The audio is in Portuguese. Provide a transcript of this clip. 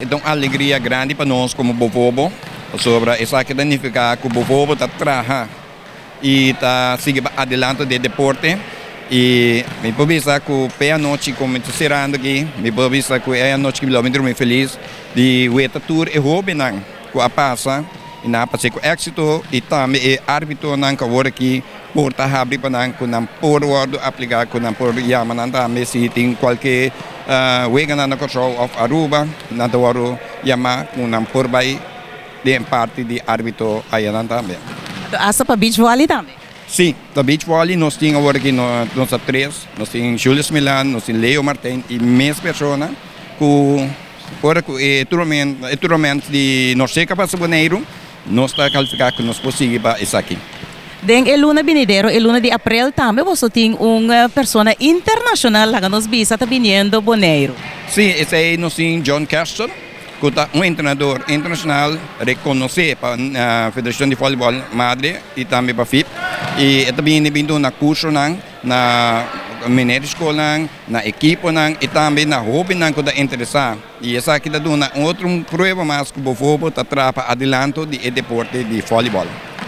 Então, alegria grande para nós como povo sobre essa que danifica que o povo está trabalhando e está seguindo adelante de deporte. E me provisa que o pé a noite como estou serando aqui, me provisa que é a noite que me lembro muito feliz de ver a tour e hobby não, que a passa e na passei com êxito e também é árbitro não que agora aqui por estar abrir para não que não por word aplicar que não por chamar não também se tem qualquer wega na control of Aruba na do chamar que não por vai de parte de árbitro aí não também. Asa para beach volley também. Sim, da beach volley nós temos agora aqui nós três, nós temos Julius Milan, nós temos Leo Martin e mais pessoas que agora que tournamento de nós chega para Saboneiro, nós está qualificado que nós conseguimos para isso aqui. Den luna binideiro, luna de abril também você tem uma pessoa internacional lá que nos visa está vindo Boneiro. Sim, esse aí nós temos John Castor, que é treinador internacional reconhecido para a Federação de Voleibol Madre e também para a FIP. E também vindo na curso na mineira escola, na equipe e também na hobby que está interessado. E essa aqui está dando outra prova mais que o povo está adelante de deporte de voleibol.